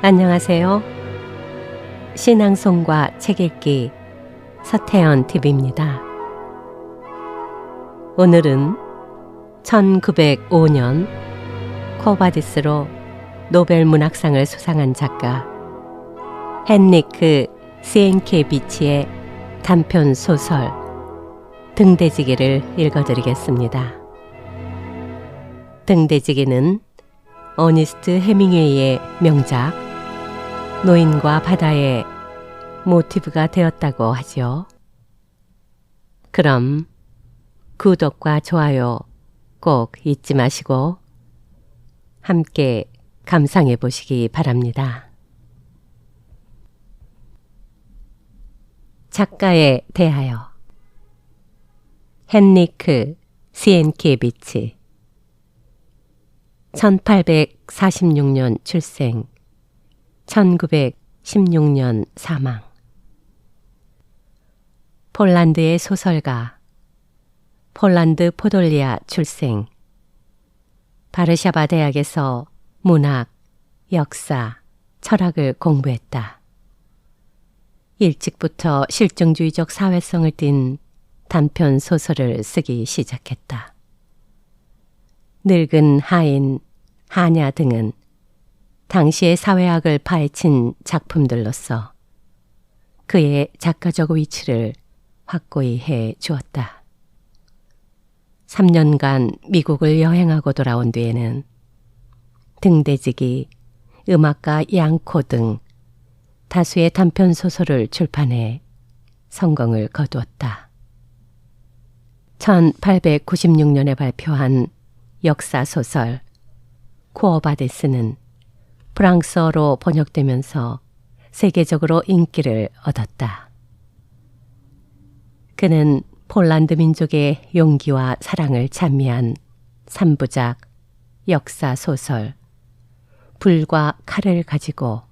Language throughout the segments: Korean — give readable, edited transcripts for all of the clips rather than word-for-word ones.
안녕하세요. 신앙송과 책 읽기 서태연 TV입니다. 오늘은 1905년 코바디스로 노벨 문학상을 수상한 작가 헨리크 시엔키에비치의 단편 소설 등대지기를 읽어드리겠습니다. 등대지기는 어니스트 해밍웨이의 명작 노인과 바다의 모티브가 되었다고 하죠. 그럼 구독과 좋아요 꼭 잊지 마시고 함께 감상해 보시기 바랍니다. 작가에 대하여 헨리크 시엔키에비치 1846년 출생, 1916년 사망. 폴란드의 소설가, 폴란드 포돌리아 출생, 바르샤바 대학에서 문학, 역사, 철학을 공부했다. 일찍부터 실증주의적 사회성을 띤 단편 소설을 쓰기 시작했다. 늙은 하인, 하냐 등은 당시의 사회학을 파헤친 작품들로서 그의 작가적 위치를 확고히 해 주었다. 3년간 미국을 여행하고 돌아온 뒤에는 등대지기, 음악가 양코 등 다수의 단편 소설을 출판해 성공을 거두었다. 1896년에 발표한 역사소설 쿠오바디스는 프랑스어로 번역되면서 세계적으로 인기를 얻었다. 그는 폴란드 민족의 용기와 사랑을 찬미한 3부작 역사소설 불과 칼을 가지고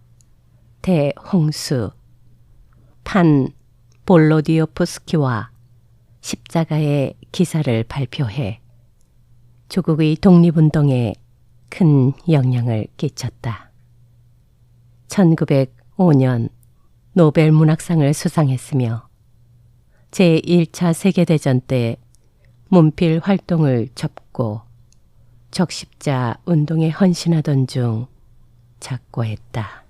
대홍수, 판 볼로디오프스키와 십자가의 기사를 발표해 조국의 독립운동에 큰 영향을 끼쳤다. 1905년 노벨 문학상을 수상했으며 제1차 세계대전 때 문필 활동을 접고 적십자 운동에 헌신하던 중 작고했다.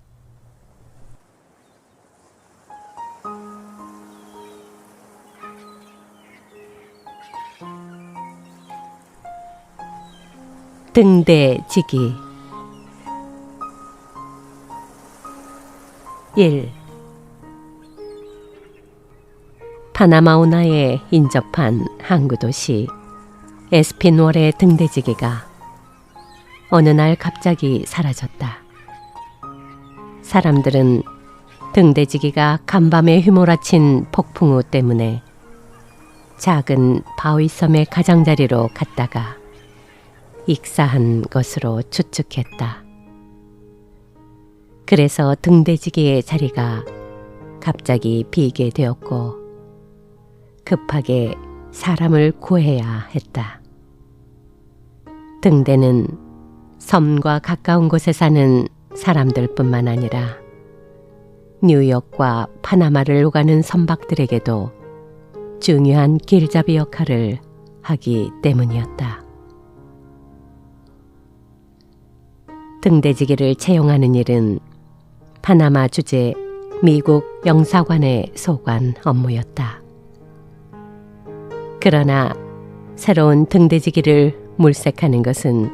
등대지기 1. 파나마 운하에 인접한 항구도시 에스피놀의 등대지기가 어느 날 갑자기 사라졌다. 사람들은 등대지기가 간밤에 휘몰아친 폭풍우 때문에 작은 바위섬의 가장자리로 갔다가 익사한 것으로 추측했다. 그래서 등대지기의 자리가 갑자기 비게 되었고 급하게 사람을 구해야 했다. 등대는 섬과 가까운 곳에 사는 사람들뿐만 아니라 뉴욕과 파나마를 오가는 선박들에게도 중요한 길잡이 역할을 하기 때문이었다. 등대지기를 채용하는 일은 파나마 주재 미국 영사관의 소관 업무였다. 그러나 새로운 등대지기를 물색하는 것은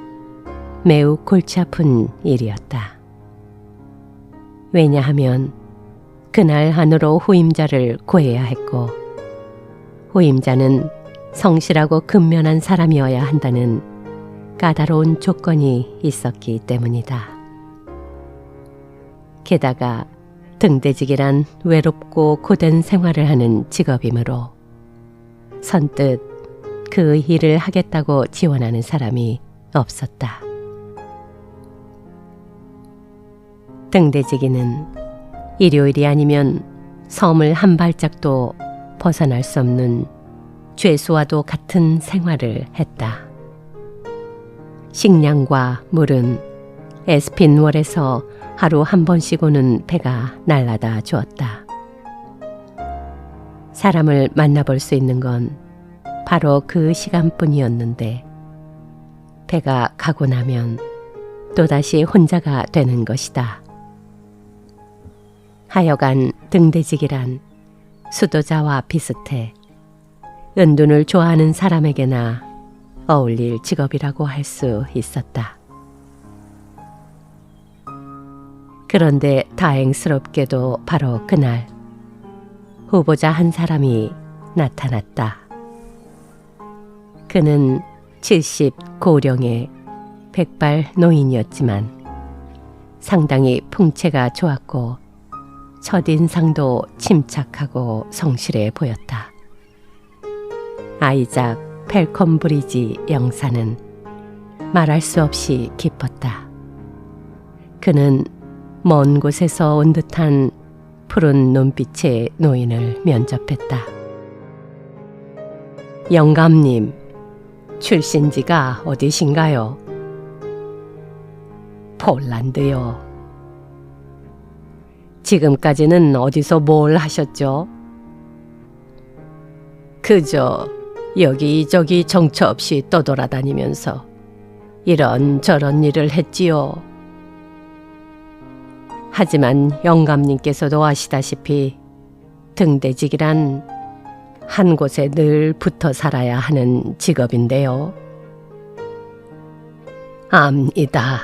매우 골치 아픈 일이었다. 왜냐하면 그날 안으로 후임자를 구해야 했고 후임자는 성실하고 근면한 사람이어야 한다는 까다로운 조건이 있었기 때문이다. 게다가 등대지기란 외롭고 고된 생활을 하는 직업이므로 선뜻 그 일을 하겠다고 지원하는 사람이 없었다. 등대지기는 일요일이 아니면 섬을 한 발짝도 벗어날 수 없는 죄수와도 같은 생활을 했다. 식량과 물은 에스핀월에서 하루 한 번씩 오는 배가 날라다 주었다. 사람을 만나볼 수 있는 건 바로 그 시간뿐이었는데 배가 가고 나면 또다시 혼자가 되는 것이다. 하여간 등대직이란 수도자와 비슷해 은둔을 좋아하는 사람에게나 어울릴 직업이라고 할 수 있었다. 그런데 다행스럽게도 바로 그날 후보자 한 사람이 나타났다. 그는 70 고령의 백발 노인이었지만 상당히 풍채가 좋았고 첫인상도 침착하고 성실해 보였다. 아이작 펠컴브리지 영사는 말할 수 없이 기뻤다. 그는 먼 곳에서 온 듯한 푸른 눈빛의 노인을 면접했다. 영감님, 출신지가 어디신가요? 폴란드요. 지금까지는 어디서 뭘 하셨죠? 그저 여기저기 정처 없이 떠돌아다니면서 이런저런 일을 했지요. 하지만 영감님께서도 아시다시피 등대직이란 한 곳에 늘 붙어 살아야 하는 직업인데요. 압니다.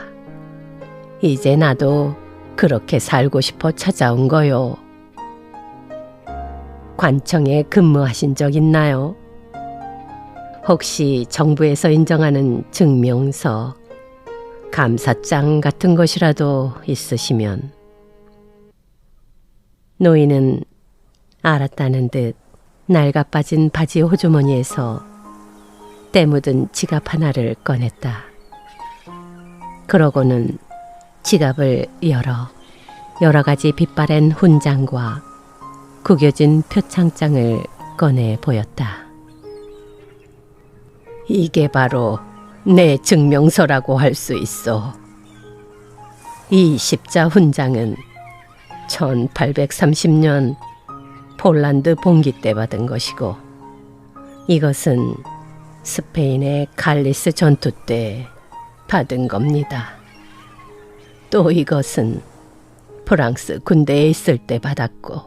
이제 나도 그렇게 살고 싶어 찾아온 거요. 관청에 근무하신 적 있나요? 혹시 정부에서 인정하는 증명서, 감사장 같은 것이라도 있으시면. 노인은 알았다는 듯 낡아빠진 바지 호주머니에서 때 묻은 지갑 하나를 꺼냈다. 그러고는 지갑을 열어 여러 가지 빛바랜 훈장과 구겨진 표창장을 꺼내 보였다. 이게 바로 내 증명서라고 할 수 있어. 이 십자 훈장은 1830년 폴란드 봉기 때 받은 것이고, 이것은 스페인의 갈리스 전투 때 받은 겁니다. 또 이것은 프랑스 군대에 있을 때 받았고,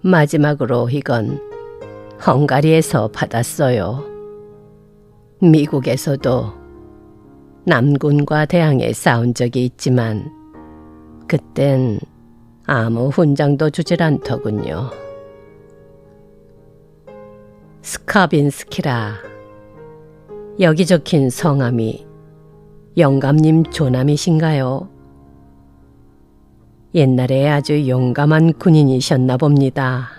마지막으로 이건 헝가리에서 받았어요. 미국에서도 남군과 대항해 싸운 적이 있지만 그땐 아무 훈장도 주질 않더군요. 스카빈스키라. 여기 적힌 성함이 영감님 조남이신가요? 옛날에 아주 용감한 군인이셨나 봅니다.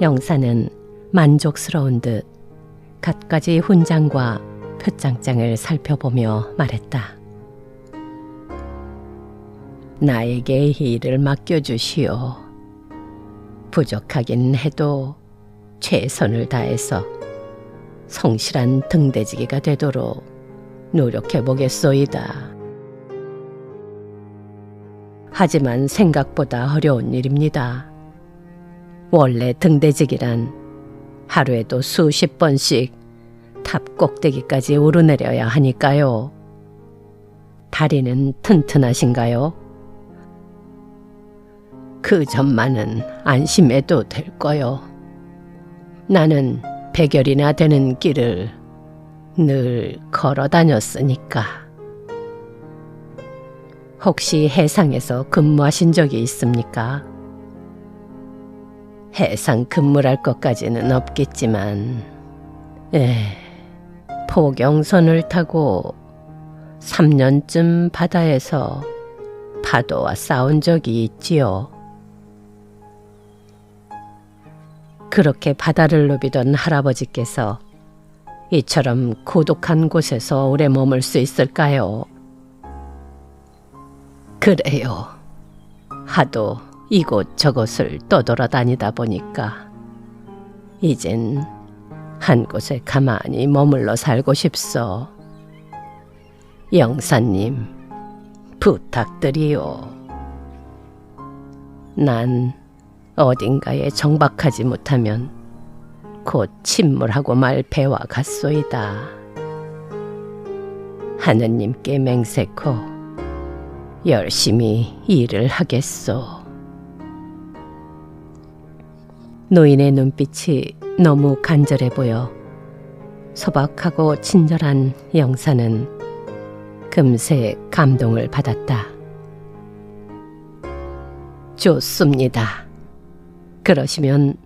영사는 만족스러운 듯 갖가지 훈장과 표창장을 살펴보며 말했다. 나에게 이 일을 맡겨주시오. 부족하긴 해도 최선을 다해서 성실한 등대지기가 되도록 노력해보겠소이다. 하지만 생각보다 어려운 일입니다. 원래 등대지기란 하루에도 수십 번씩 탑 꼭대기까지 오르내려야 하니까요. 다리는 튼튼하신가요? 그 점만은 안심해도 될 거요. 나는 100여리나 되는 길을 늘 걸어 다녔으니까. 혹시 해상에서 근무하신 적이 있습니까? 해상 근무랄 것까지는 없겠지만, 포경선을 타고 3년쯤 바다에서 파도와 싸운 적이 있지요. 그렇게 바다를 누비던 할아버지께서 이처럼 고독한 곳에서 오래 머물 수 있을까요? 그래요. 하도 이곳저곳을 떠돌아다니다 보니까 이젠 한 곳에 가만히 머물러 살고 싶소. 영사님, 부탁드리오. 난 어딘가에 정박하지 못하면 곧 침몰하고 말 배와 같소이다. 하느님께 맹세코 열심히 일을 하겠소. 노인의 눈빛이 너무 간절해 보여 소박하고 친절한 영사는 금세 감동을 받았다. 좋습니다. 그러시면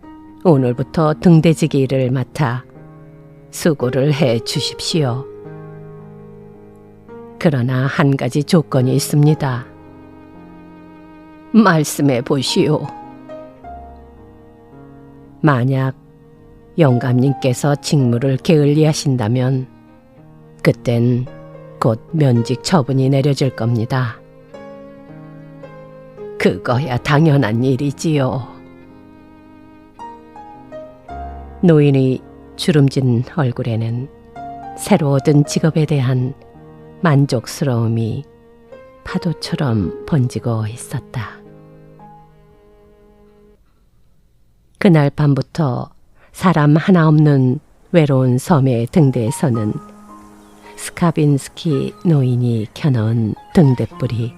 오늘부터 등대지기 일을 맡아 수고를 해 주십시오. 그러나 한 가지 조건이 있습니다. 말씀해 보시오. 만약 영감님께서 직무를 게을리하신다면 그땐 곧 면직 처분이 내려질 겁니다. 그거야 당연한 일이지요. 노인의 주름진 얼굴에는 새로 얻은 직업에 대한 만족스러움이 파도처럼 번지고 있었다. 그날 밤부터 사람 하나 없는 외로운 섬의 등대에서는 스카빈스키 노인이 켜놓은 등대불이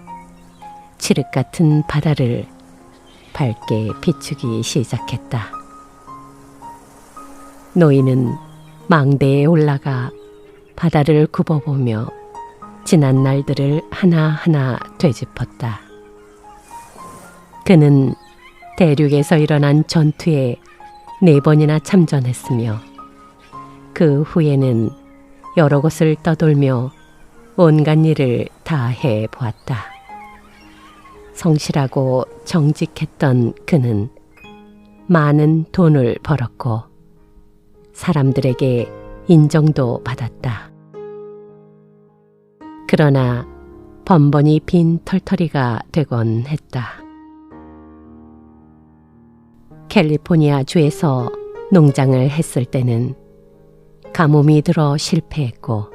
칠흑 같은 바다를 밝게 비추기 시작했다. 노인은 망대에 올라가 바다를 굽어보며 지난 날들을 하나하나 되짚었다. 그는 대륙에서 일어난 전투에 4번이나 참전했으며 그 후에는 여러 곳을 떠돌며 온갖 일을 다 해보았다. 성실하고 정직했던 그는 많은 돈을 벌었고 사람들에게 인정도 받았다. 그러나 번번이 빈 털터리가 되곤 했다. 캘리포니아 주에서 농장을 했을 때는 가뭄이 들어 실패했고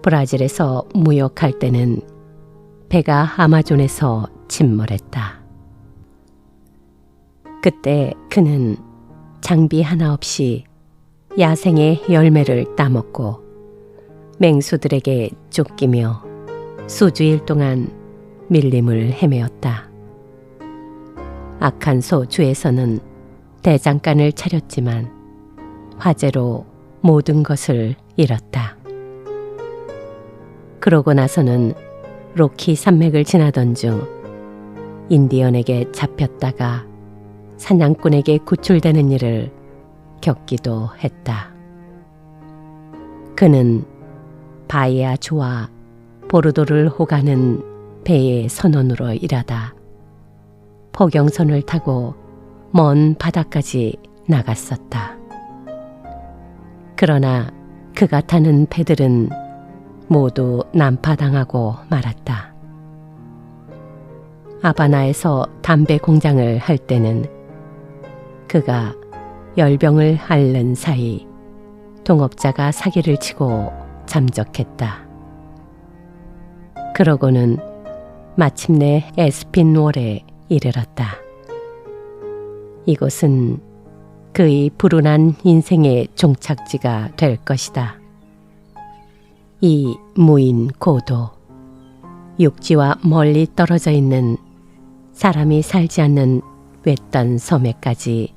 브라질에서 무역할 때는 배가 아마존에서 침몰했다. 그때 그는 장비 하나 없이 야생의 열매를 따먹고 맹수들에게 쫓기며 수주일 동안 밀림을 헤매었다. 아칸소 주에서는 대장간을 차렸지만 화재로 모든 것을 잃었다. 그러고 나서는 로키 산맥을 지나던 중 인디언에게 잡혔다가 사냥꾼에게 구출되는 일을 겪기도 했다. 그는 바이아 주와 보르도를 오가는 배의 선원으로 일하다 포경선을 타고 먼 바다까지 나갔었다. 그러나 그가 타는 배들은 모두 난파당하고 말았다. 아바나에서 담배 공장을 할 때는 그가 열병을 앓는 사이 동업자가 사기를 치고 잠적했다. 그러고는 마침내 에스핀월에 이르렀다. 이곳은 그의 불운한 인생의 종착지가 될 것이다. 이 무인 고도, 육지와 멀리 떨어져 있는 사람이 살지 않는 외딴 섬에까지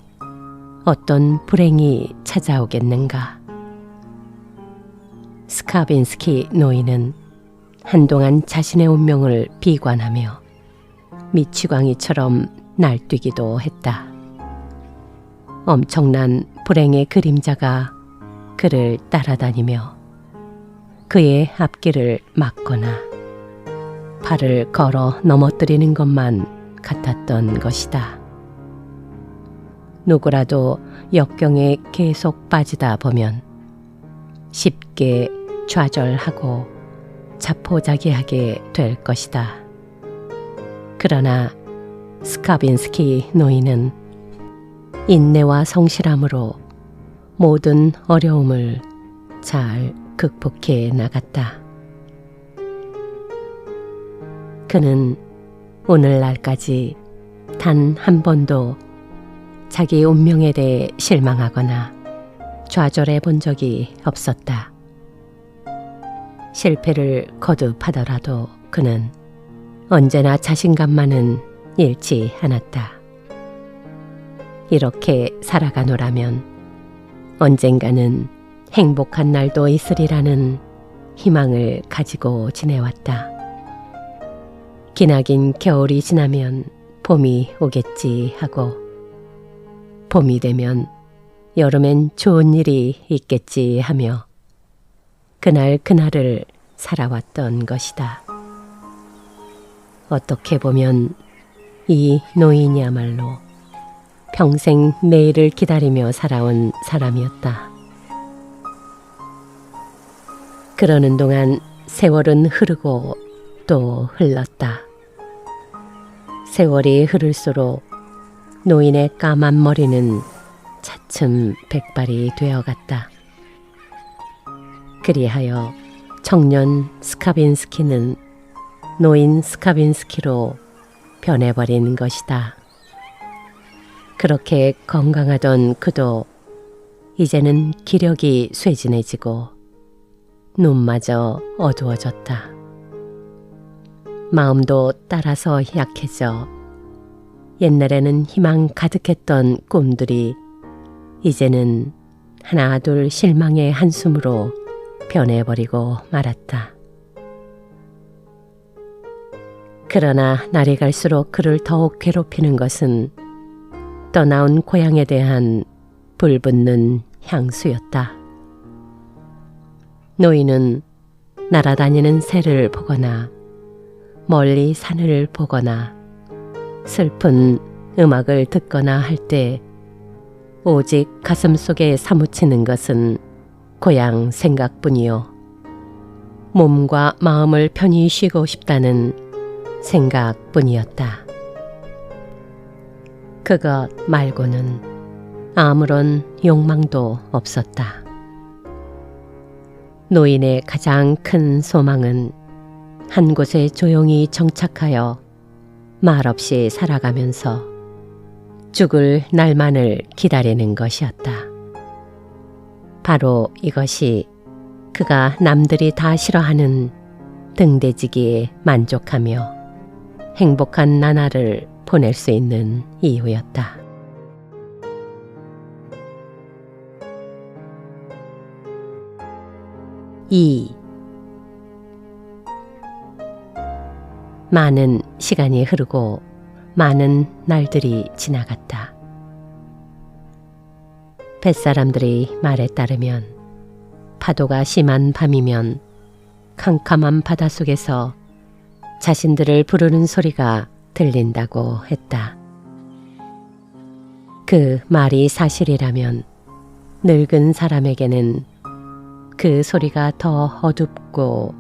어떤 불행이 찾아오겠는가. 스카빈스키 노인은 한동안 자신의 운명을 비관하며 미치광이처럼 날뛰기도 했다. 엄청난 불행의 그림자가 그를 따라다니며 그의 앞길을 막거나 발을 걸어 넘어뜨리는 것만 같았던 것이다. 누구라도 역경에 계속 빠지다 보면 쉽게 좌절하고 자포자기하게 될 것이다. 그러나 스카빈스키 노인은 인내와 성실함으로 모든 어려움을 잘 극복해 나갔다. 그는 오늘날까지 단 한 번도 자기 운명에 대해 실망하거나 좌절해 본 적이 없었다. 실패를 거듭하더라도 그는 언제나 자신감만은 잃지 않았다. 이렇게 살아가노라면 언젠가는 행복한 날도 있으리라는 희망을 가지고 지내왔다. 기나긴 겨울이 지나면 봄이 오겠지 하고, 봄이 되면 여름엔 좋은 일이 있겠지 하며 그날 그날을 살아왔던 것이다. 어떻게 보면 이 노인이야말로 평생 내일을 기다리며 살아온 사람이었다. 그러는 동안 세월은 흐르고 또 흘렀다. 세월이 흐를수록 노인의 까만 머리는 차츰 백발이 되어갔다. 그리하여 청년 스카빈스키는 노인 스카빈스키로 변해버린 것이다. 그렇게 건강하던 그도 이제는 기력이 쇠진해지고 눈마저 어두워졌다. 마음도 따라서 약해져 옛날에는 희망 가득했던 꿈들이 이제는 하나 둘 실망의 한숨으로 변해버리고 말았다. 그러나 날이 갈수록 그를 더욱 괴롭히는 것은 떠나온 고향에 대한 불붙는 향수였다. 노인은 날아다니는 새를 보거나 멀리 산을 보거나 슬픈 음악을 듣거나 할 때 오직 가슴속에 사무치는 것은 고향 생각뿐이요, 몸과 마음을 편히 쉬고 싶다는 생각뿐이었다. 그것 말고는 아무런 욕망도 없었다. 노인의 가장 큰 소망은 한 곳에 조용히 정착하여 말없이 살아가면서 죽을 날만을 기다리는 것이었다. 바로 이것이 그가 남들이 다 싫어하는 등대지기에 만족하며 행복한 나날을 보낼 수 있는 이유였다. 이 많은 시간이 흐르고 많은 날들이 지나갔다. 뱃사람들의 말에 따르면 파도가 심한 밤이면 캄캄한 바닷속에서 자신들을 부르는 소리가 들린다고 했다. 그 말이 사실이라면 늙은 사람에게는 그 소리가 더 어둡고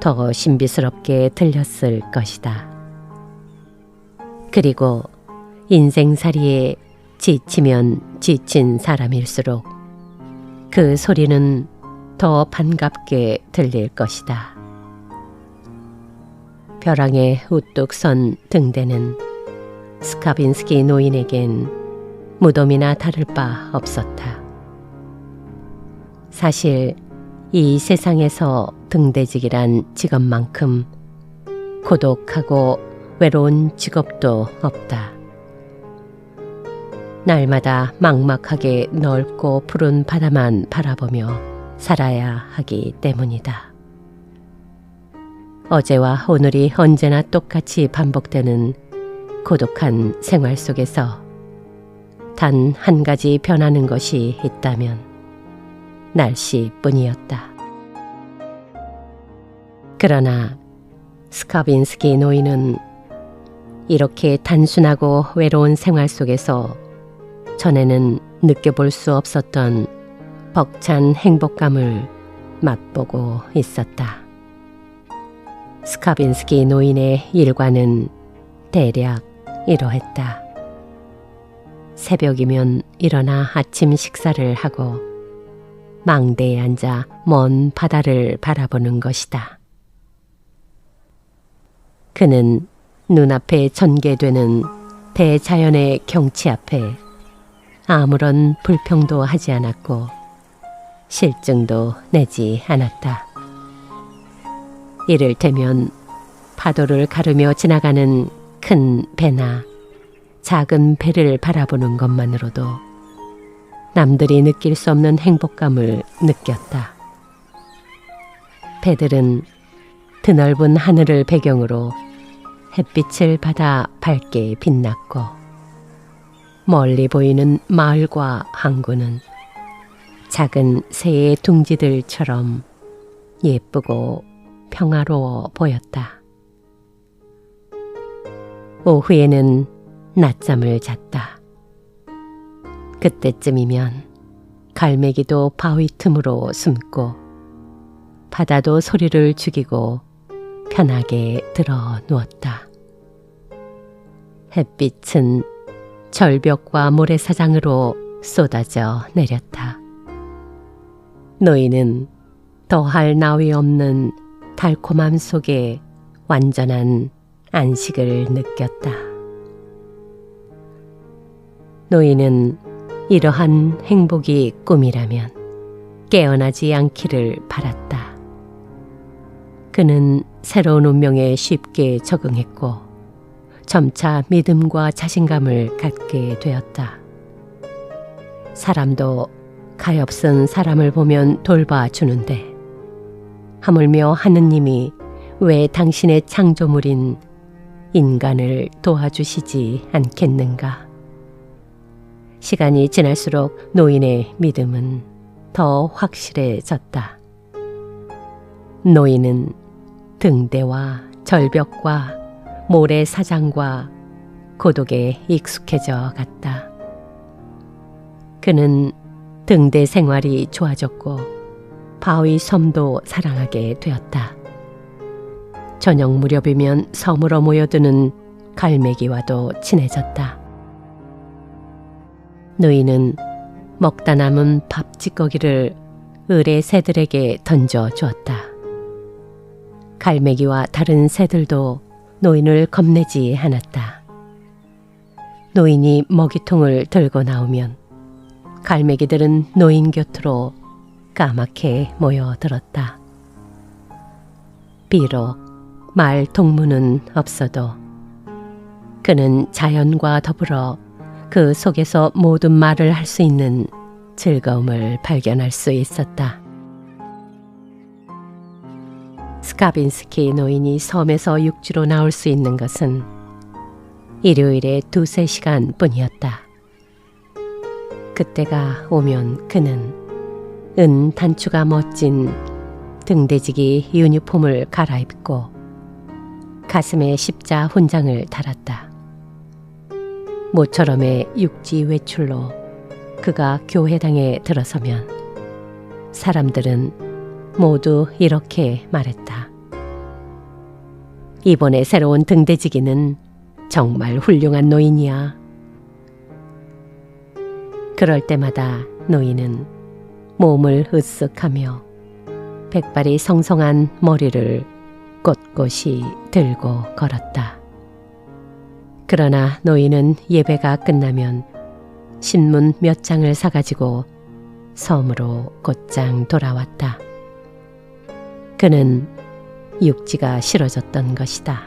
더 신비스럽게 들렸을 것이다. 그리고 인생살이에 지치면 지친 사람일수록 그 소리는 더 반갑게 들릴 것이다. 벼랑에 우뚝 선 등대는 스카빈스키 노인에겐 무덤이나 다를 바 없었다. 사실 이 세상에서 등대직이란 직업만큼 고독하고 외로운 직업도 없다. 날마다 막막하게 넓고 푸른 바다만 바라보며 살아야 하기 때문이다. 어제와 오늘이 언제나 똑같이 반복되는 고독한 생활 속에서 단 한 가지 변하는 것이 있다면 날씨뿐이었다. 그러나 스카빈스키 노인은 이렇게 단순하고 외로운 생활 속에서 전에는 느껴볼 수 없었던 벅찬 행복감을 맛보고 있었다. 스카빈스키 노인의 일과는 대략 이러했다. 새벽이면 일어나 아침 식사를 하고 망대에 앉아 먼 바다를 바라보는 것이다. 그는 눈앞에 전개되는 대자연의 경치 앞에 아무런 불평도 하지 않았고 실증도 내지 않았다. 이를테면 파도를 가르며 지나가는 큰 배나 작은 배를 바라보는 것만으로도 남들이 느낄 수 없는 행복감을 느꼈다. 배들은 드넓은 하늘을 배경으로 햇빛을 받아 밝게 빛났고 멀리 보이는 마을과 항구는 작은 새의 둥지들처럼 예쁘고 평화로워 보였다. 오후에는 낮잠을 잤다. 그때쯤이면 갈매기도 바위 틈으로 숨고 바다도 소리를 죽이고 편하게 들어 누웠다. 햇빛은 절벽과 모래사장으로 쏟아져 내렸다. 노인은 더할 나위 없는 달콤함 속에 완전한 안식을 느꼈다. 노인은 이러한 행복이 꿈이라면 깨어나지 않기를 바랐다. 그는 새로운 운명에 쉽게 적응했고 점차 믿음과 자신감을 갖게 되었다. 사람도 가엾은 사람을 보면 돌봐주는데 하물며 하느님이 왜 당신의 창조물인 인간을 도와주시지 않겠는가? 시간이 지날수록 노인의 믿음은 더 확실해졌다. 노인은 등대와 절벽과 모래사장과 고독에 익숙해져 갔다. 그는 등대 생활이 좋아졌고 바위 섬도 사랑하게 되었다. 저녁 무렵이면 섬으로 모여드는 갈매기와도 친해졌다. 노인은 먹다 남은 밥 찌꺼기를 을의 새들에게 던져 주었다. 갈매기와 다른 새들도 노인을 겁내지 않았다. 노인이 먹이통을 들고 나오면 갈매기들은 노인 곁으로 까맣게 모여들었다. 비록 말 동무는 없어도 그는 자연과 더불어 그 속에서 모든 말을 할 수 있는 즐거움을 발견할 수 있었다. 스카빈스키 노인이 섬에서 육지로 나올 수 있는 것은 일요일에 2~3시간 뿐이었다. 그때가 오면 그는 은 단추가 멋진 등대지기 유니폼을 갈아입고 가슴에 십자 훈장을 달았다. 모처럼의 육지 외출로 그가 교회당에 들어서면 사람들은 모두 이렇게 말했다. 이번에 새로운 등대지기는 정말 훌륭한 노인이야. 그럴 때마다 노인은 몸을 으쓱하며 백발이 성성한 머리를 꼿꼿이 들고 걸었다. 그러나 노인은 예배가 끝나면 신문 몇 장을 사가지고 섬으로 곧장 돌아왔다. 그는 육지가 싫어졌던 것이다.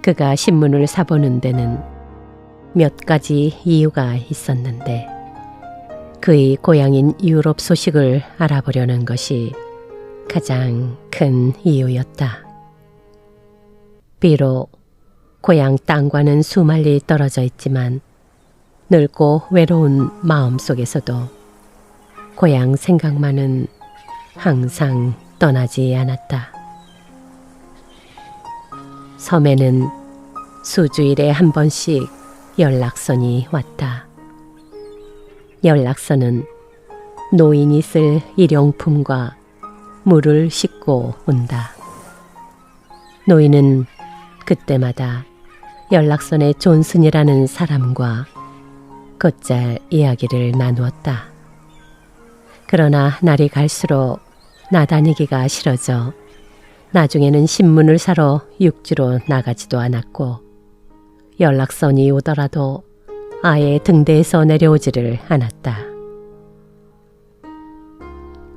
그가 신문을 사보는 데는 몇 가지 이유가 있었는데 그의 고향인 유럽 소식을 알아보려는 것이 가장 큰 이유였다. 비록 고향 땅과는 수만리 떨어져 있지만 늙고 외로운 마음 속에서도 고향 생각만은 항상 떠나지 않았다. 섬에는 수주일에 한 번씩 연락선이 왔다. 연락선은 노인이 쓸 일용품과 물을 싣고 온다. 노인은 그때마다 연락선의 존슨이라는 사람과 곧잘 이야기를 나누었다. 그러나 날이 갈수록 나다니기가 싫어져 나중에는 신문을 사러 육지로 나가지도 않았고 연락선이 오더라도 아예 등대에서 내려오지를 않았다.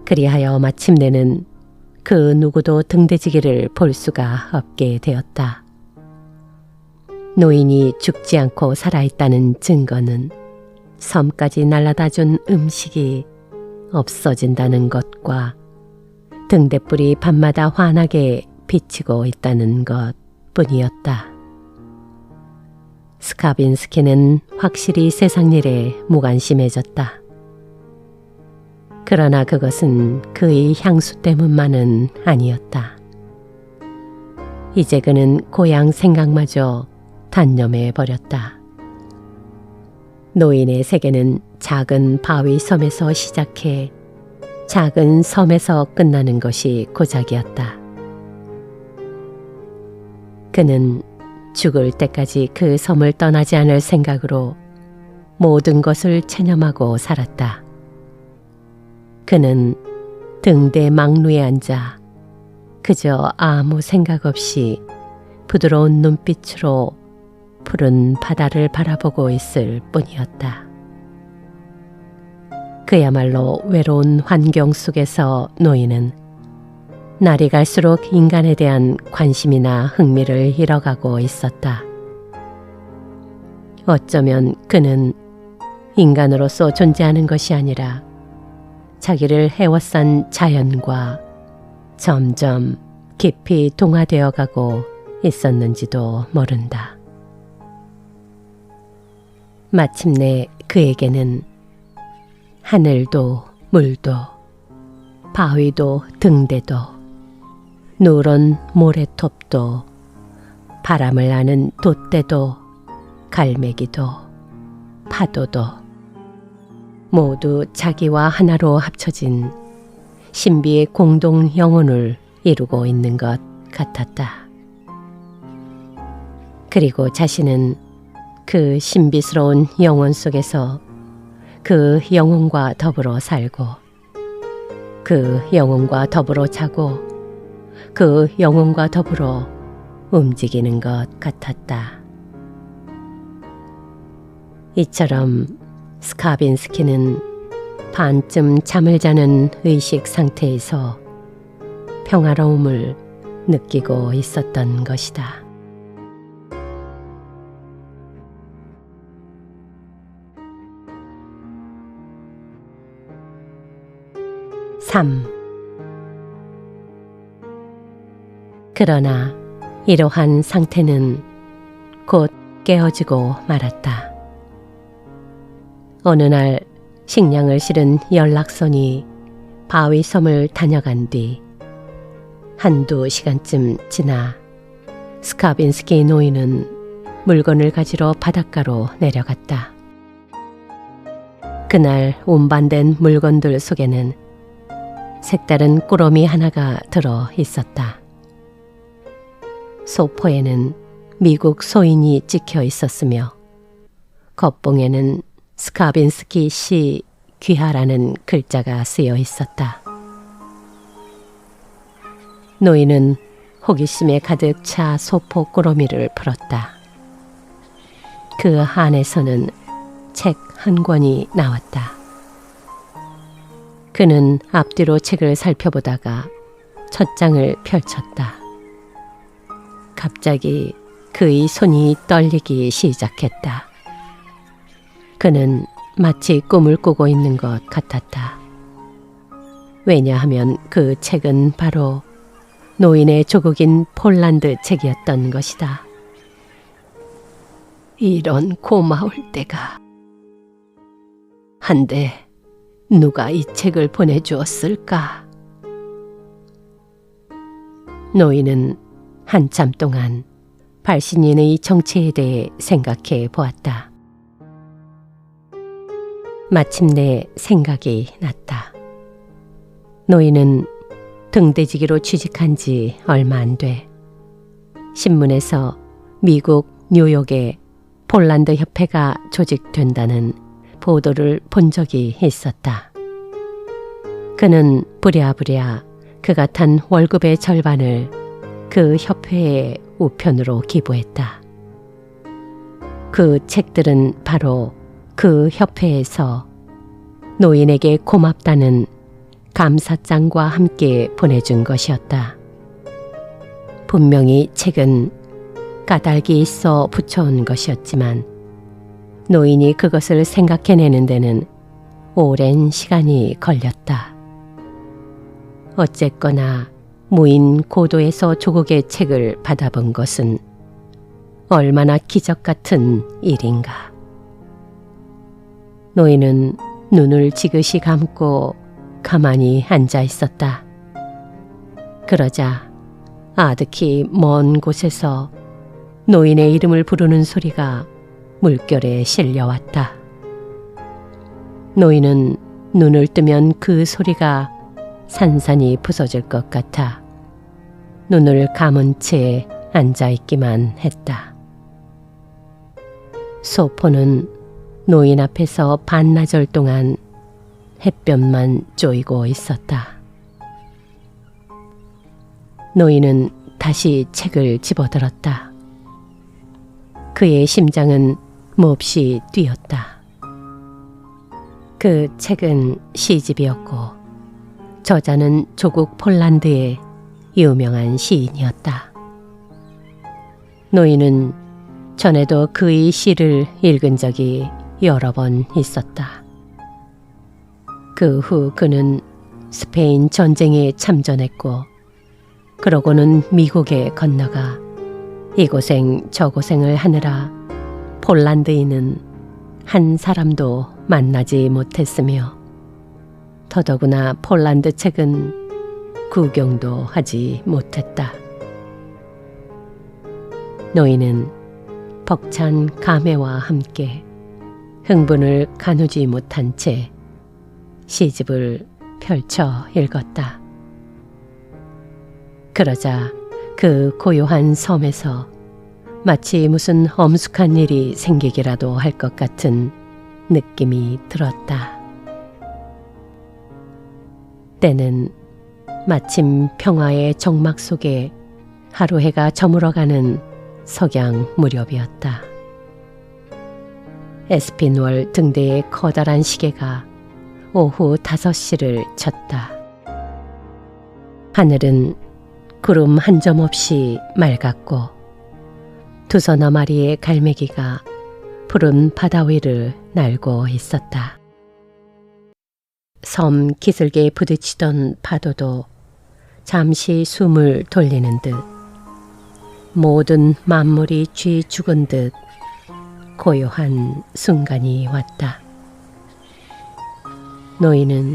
그리하여 마침내는 그 누구도 등대지기를 볼 수가 없게 되었다. 노인이 죽지 않고 살아있다는 증거는 섬까지 날라다 준 음식이 없어진다는 것과 등대불이 밤마다 환하게 비치고 있다는 것 뿐이었다. 스카빈스키는 확실히 세상 일에 무관심해졌다. 그러나 그것은 그의 향수 때문만은 아니었다. 이제 그는 고향 생각마저 단념해 버렸다. 노인의 세계는 작은 바위 섬에서 시작해 작은 섬에서 끝나는 것이 고작이었다. 그는 죽을 때까지 그 섬을 떠나지 않을 생각으로 모든 것을 체념하고 살았다. 그는 등대 망루에 앉아 그저 아무 생각 없이 부드러운 눈빛으로 푸른 바다를 바라보고 있을 뿐이었다. 그야말로 외로운 환경 속에서 노인은 날이 갈수록 인간에 대한 관심이나 흥미를 잃어가고 있었다. 어쩌면 그는 인간으로서 존재하는 것이 아니라 자기를 해워싼 자연과 점점 깊이 동화되어 가고 있었는지도 모른다. 마침내 그에게는 하늘도 물도 바위도 등대도 누런 모래톱도 바람을 아는 돛대도 갈매기도 파도도 모두 자기와 하나로 합쳐진 신비의 공동 영혼을 이루고 있는 것 같았다. 그리고 자신은 그 신비스러운 영혼 속에서 그 영혼과 더불어 살고 그 영혼과 더불어 자고 그 영혼과 더불어 움직이는 것 같았다. 이처럼 스카빈스키는 반쯤 잠을 자는 의식 상태에서 평화로움을 느끼고 있었던 것이다. 3. 그러나 이러한 상태는 곧 깨어지고 말았다. 어느 날 식량을 실은 연락선이 바위섬을 다녀간 뒤 한두 시간쯤 지나 스카빈스키 노인은 물건을 가지러 바닷가로 내려갔다. 그날 운반된 물건들 속에는 색다른 꾸러미 하나가 들어 있었다. 소포에는 미국 소인이 찍혀 있었으며 겉봉에는 스카빈스키 씨 귀하라는 글자가 쓰여 있었다. 노인은 호기심에 가득 차 소포 꾸러미를 풀었다. 그 안에서는 책 한 권이 나왔다. 그는 앞뒤로 책을 살펴보다가 첫 장을 펼쳤다. 갑자기 그의 손이 떨리기 시작했다. 그는 마치 꿈을 꾸고 있는 것 같았다. 왜냐하면 그 책은 바로 노인의 조국인 폴란드 책이었던 것이다. 이런 고마울 때가. 한데 누가 이 책을 보내주었을까? 노인은 한참 동안 발신인의 정체에 대해 생각해 보았다. 마침내 생각이 났다. 노인은 등대지기로 취직한 지 얼마 안 돼 신문에서 미국 뉴욕에 폴란드 협회가 조직된다는 보도를 본 적이 있었다. 그는 부랴부랴 그가 탄 월급의 절반을 그 협회의 우편으로 기부했다. 그 책들은 바로 그 협회에서 노인에게 고맙다는 감사장과 함께 보내준 것이었다. 분명히 책은 까닭이 있어 붙여온 것이었지만 노인이 그것을 생각해내는 데는 오랜 시간이 걸렸다. 어쨌거나 무인 고도에서 조국의 책을 받아본 것은 얼마나 기적 같은 일인가. 노인은 눈을 지그시 감고 가만히 앉아 있었다. 그러자 아득히 먼 곳에서 노인의 이름을 부르는 소리가 물결에 실려왔다. 노인은 눈을 뜨면 그 소리가 산산이 부서질 것 같아 눈을 감은 채 앉아있기만 했다. 소포는 노인 앞에서 반나절 동안 햇볕만 쪼이고 있었다. 노인은 다시 책을 집어들었다. 그의 심장은 몹시 뛰었다. 그 책은 시집이었고 저자는 조국 폴란드의 유명한 시인이었다. 노인은 전에도 그의 시를 읽은 적이 여러 번 있었다. 그 후 그는 스페인 전쟁에 참전했고 그러고는 미국에 건너가 이고생 저고생을 하느라 폴란드인은 한 사람도 만나지 못했으며 더더구나 폴란드 책은 구경도 하지 못했다. 노인은 벅찬 감회와 함께 흥분을 가누지 못한 채 시집을 펼쳐 읽었다. 그러자 그 고요한 섬에서 마치 무슨 엄숙한 일이 생기기라도 할 것 같은 느낌이 들었다. 때는 마침 평화의 정막 속에 하루 해가 저물어가는 석양 무렵이었다. 에스핀월 등대의 커다란 시계가 오후 5시를 쳤다. 하늘은 구름 한 점 없이 맑았고 두서너 마리의 갈매기가 푸른 바다 위를 날고 있었다. 섬 기슭에 부딪히던 파도도 잠시 숨을 돌리는 듯 모든 만물이 쥐 죽은 듯 고요한 순간이 왔다. 노인은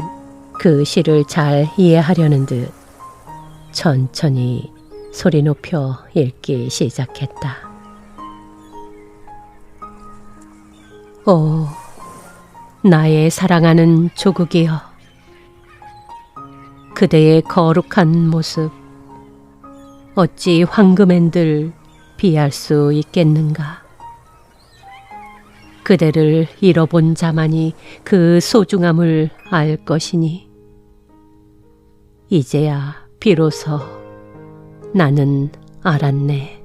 그 시를 잘 이해하려는 듯 천천히 소리 높여 읽기 시작했다. 오, 나의 사랑하는 조국이여. 그대의 거룩한 모습 어찌 황금엔들 비할 수 있겠는가. 그대를 잃어본 자만이 그 소중함을 알 것이니 이제야 비로소 나는 알았네.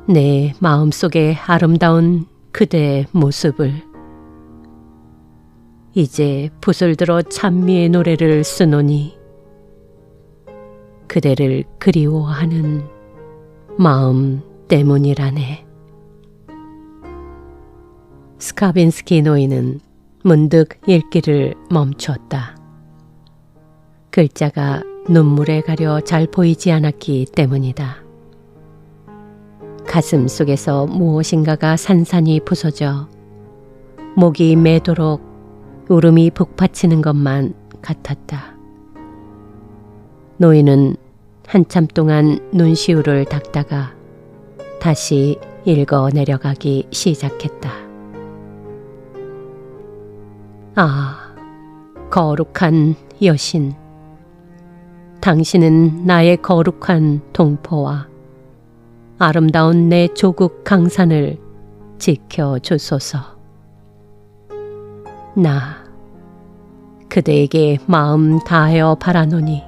내 마음속에 아름다운 그대의 모습을 이제 붓을 들어 찬미의 노래를 쓰노니 그대를 그리워하는 마음 때문이라네. 스카빈스키 노인은 문득 읽기를 멈추었다. 글자가 눈물에 가려 잘 보이지 않았기 때문이다. 가슴 속에서 무엇인가가 산산이 부서져 목이 매도록 울음이 북받치는 것만 같았다. 노인은 한참 동안 눈시울을 닦다가 다시 읽어 내려가기 시작했다. 아, 거룩한 여신. 당신은 나의 거룩한 동포와 아름다운 내 조국 강산을 지켜주소서. 나 그대에게 마음 다하여 바라노니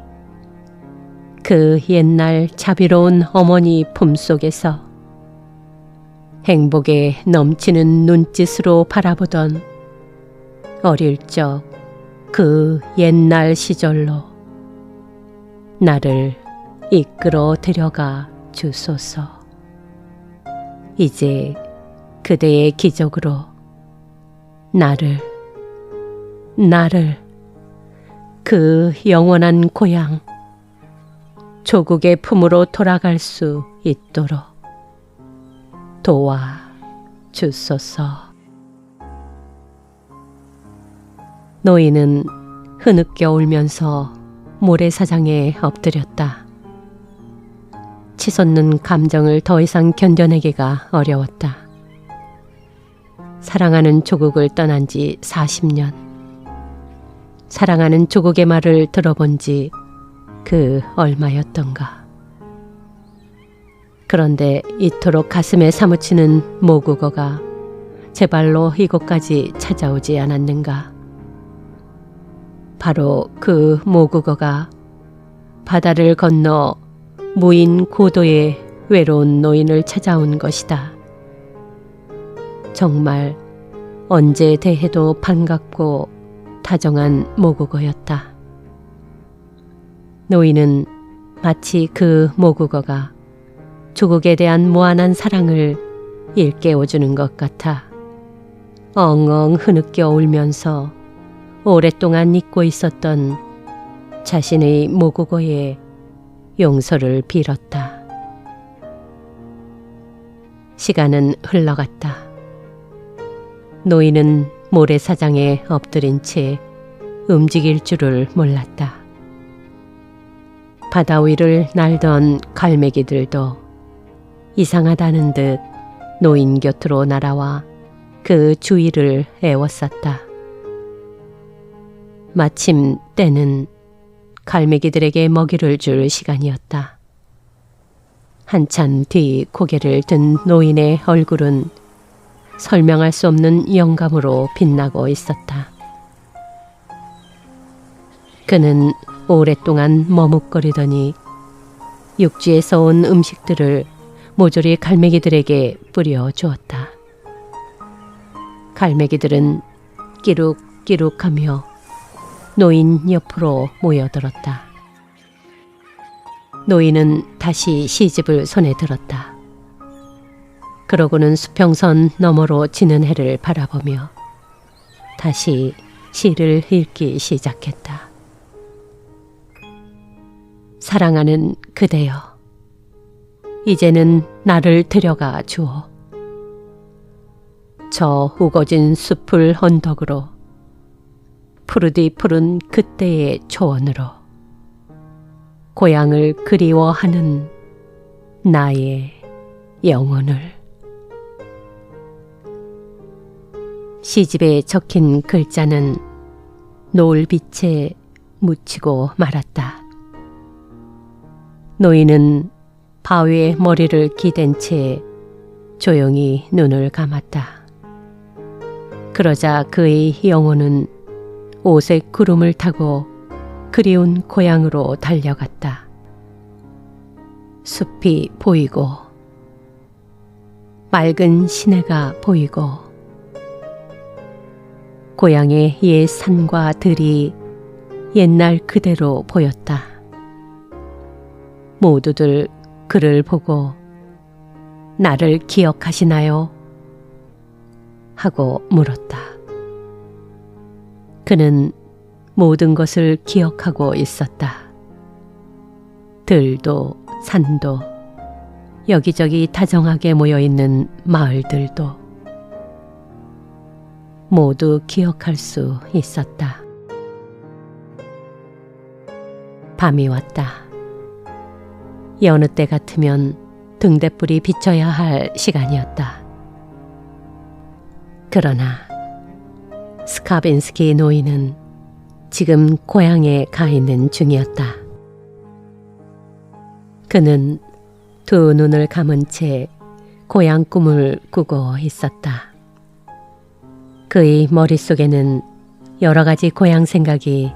그 옛날 자비로운 어머니 품속에서 행복에 넘치는 눈짓으로 바라보던 어릴 적 그 옛날 시절로 나를 이끌어 데려가 주소서. 이제 그대의 기적으로 나를 그 영원한 고향 조국의 품으로 돌아갈 수 있도록 도와 주소서. 노인은 흐느껴 울면서 모래사장에 엎드렸다. 치솟는 감정을 더 이상 견뎌내기가 어려웠다. 사랑하는 조국을 떠난 지 40년. 사랑하는 조국의 말을 들어본 지 그 얼마였던가. 그런데 이토록 가슴에 사무치는 모국어가 제발로 이곳까지 찾아오지 않았는가. 바로 그 모국어가 바다를 건너 무인 고도의 외로운 노인을 찾아온 것이다. 정말 언제 대해도 반갑고 다정한 모국어였다. 노인은 마치 그 모국어가 조국에 대한 무한한 사랑을 일깨워주는 것 같아 엉엉 흐느껴 울면서 오랫동안 잊고 있었던 자신의 모국어에 용서를 빌었다. 시간은 흘러갔다. 노인은 모래사장에 엎드린 채 움직일 줄을 몰랐다. 바다 위를 날던 갈매기들도 이상하다는 듯 노인 곁으로 날아와 그 주위를 애워쌌다. 마침 때는 갈매기들에게 먹이를 줄 시간이었다. 한참 뒤 고개를 든 노인의 얼굴은 설명할 수 없는 영감으로 빛나고 있었다. 그는 오랫동안 머뭇거리더니 육지에서 온 음식들을 모조리 갈매기들에게 뿌려 주었다. 갈매기들은 끼룩끼룩하며 노인 옆으로 모여들었다. 노인은 다시 시집을 손에 들었다. 그러고는 수평선 너머로 지는 해를 바라보며 다시 시를 읽기 시작했다. 사랑하는 그대여, 이제는 나를 데려가 주어. 저 우거진 숲을 언덕으로 푸르디 푸른 그때의 초원으로 고향을 그리워하는 나의 영혼을. 시집에 적힌 글자는 노을빛에 묻히고 말았다. 노인은 바위에 머리를 기댄 채 조용히 눈을 감았다. 그러자 그의 영혼은 오색 구름을 타고 그리운 고향으로 달려갔다. 숲이 보이고 맑은 시내가 보이고 고향의 옛 산과 들이 옛날 그대로 보였다. 모두들 그를 보고 나를 기억하시나요? 하고 물었다. 그는 모든 것을 기억하고 있었다. 들도 산도 여기저기 다정하게 모여있는 마을들도 모두 기억할 수 있었다. 밤이 왔다. 여느 때 같으면 등대불이 비춰야 할 시간이었다. 그러나 스카빈스키 노인은 지금 고향에 가 있는 중이었다. 그는 두 눈을 감은 채 고향 꿈을 꾸고 있었다. 그의 머릿속에는 여러 가지 고향 생각이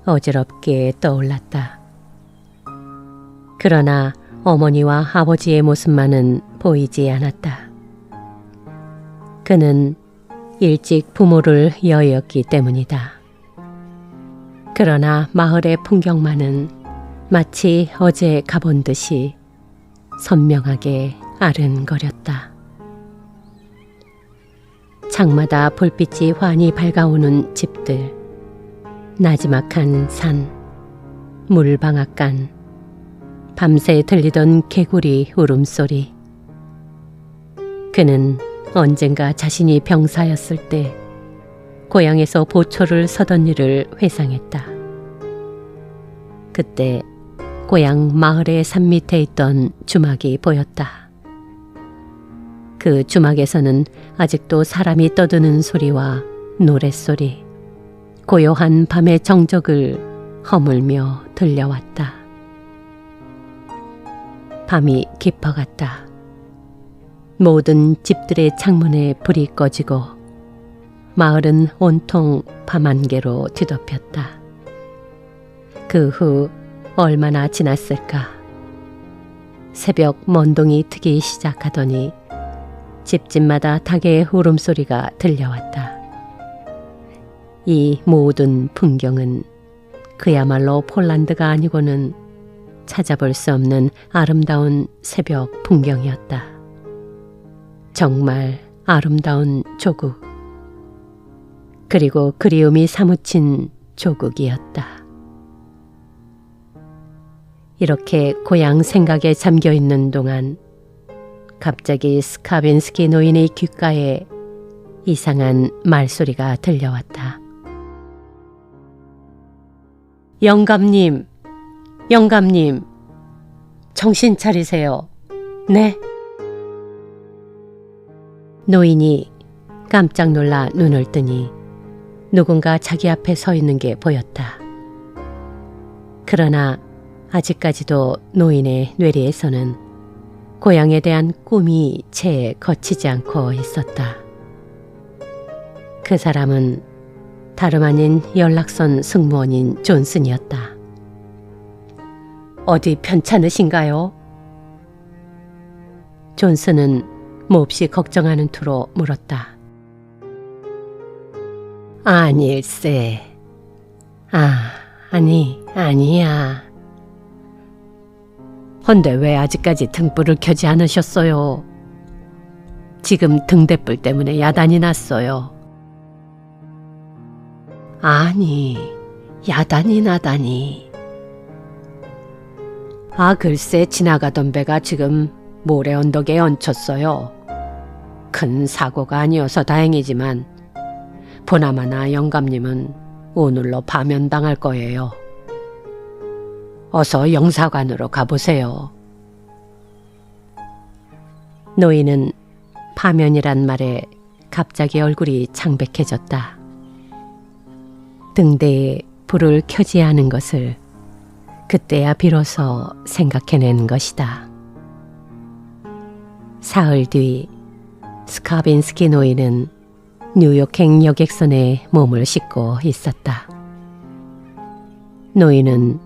어지럽게 떠올랐다. 그러나 어머니와 아버지의 모습만은 보이지 않았다. 그는 일찍 부모를 여의었기 때문이다. 그러나 마을의 풍경만은 마치 어제 가본 듯이 선명하게 아른거렸다. 창마다 불빛이 환히 밝아오는 집들, 나지막한 산, 물방앗간, 밤새 들리던 개구리 울음소리. 그는 언젠가 자신이 병사였을 때 고향에서 보초를 서던 일을 회상했다. 그때 고향 마을의 산 밑에 있던 주막이 보였다. 그 주막에서는 아직도 사람이 떠드는 소리와 노랫소리, 고요한 밤의 정적을 허물며 들려왔다. 밤이 깊어갔다. 모든 집들의 창문에 불이 꺼지고 마을은 온통 밤안개로 뒤덮였다. 그 후 얼마나 지났을까? 새벽 먼동이 트기 시작하더니 집집마다 닭의 울음소리가 들려왔다. 이 모든 풍경은 그야말로 폴란드가 아니고는 찾아볼 수 없는 아름다운 새벽 풍경이었다. 정말 아름다운 조국, 그리고 그리움이 사무친 조국이었다. 이렇게 고향 생각에 잠겨 있는 동안 갑자기 스카빈스키 노인의 귓가에 이상한 말소리가 들려왔다. 영감님, 영감님, 정신 차리세요. 네? 노인이 깜짝 놀라 눈을 뜨니 누군가 자기 앞에 서 있는 게 보였다. 그러나 아직까지도 노인의 뇌리에서는 고향에 대한 꿈이 채 거치지 않고 있었다. 그 사람은 다름 아닌 연락선 승무원인 존슨이었다. 어디 편찮으신가요? 존슨은 몹시 걱정하는 투로 물었다. 아닐세. 아니야. 헌데 왜 아직까지 등불을 켜지 않으셨어요? 지금 등대불 때문에 야단이 났어요. 아니, 야단이 나다니. 글쎄 지나가던 배가 지금 모래 언덕에 얹혔어요. 큰 사고가 아니어서 다행이지만 보나마나 영감님은 오늘로 파면당할 거예요. 어서 영사관으로 가보세요. 노인은 파면이란 말에 갑자기 얼굴이 창백해졌다. 등대에 불을 켜지 않은 것을 그때야 비로소 생각해낸 것이다. 사흘 뒤 스카빈스키 노인은 뉴욕행 여객선에 몸을 싣고 있었다. 노인은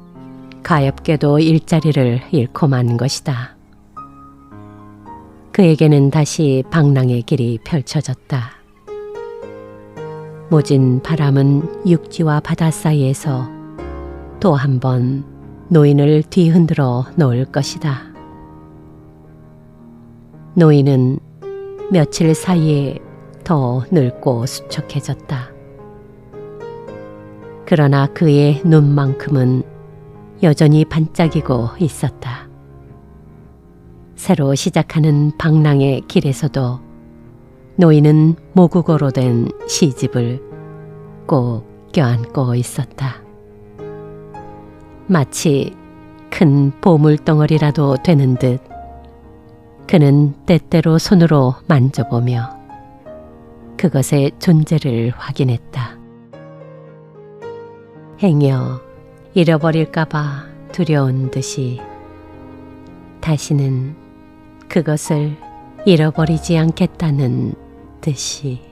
가엾게도 일자리를 잃고 만 것이다. 그에게는 다시 방랑의 길이 펼쳐졌다. 모진 바람은 육지와 바다 사이에서 또 한 번 노인을 뒤흔들어 놓을 것이다. 노인은 며칠 사이에 더 늙고 수척해졌다. 그러나 그의 눈만큼은 여전히 반짝이고 있었다. 새로 시작하는 방랑의 길에서도 노인은 모국어로 된 시집을 꼭 껴안고 있었다. 마치 큰 보물덩어리라도 되는 듯 그는 때때로 손으로 만져보며 그것의 존재를 확인했다. 행여 잃어버릴까봐 두려운 듯이 다시는 그것을 잃어버리지 않겠다는 듯이.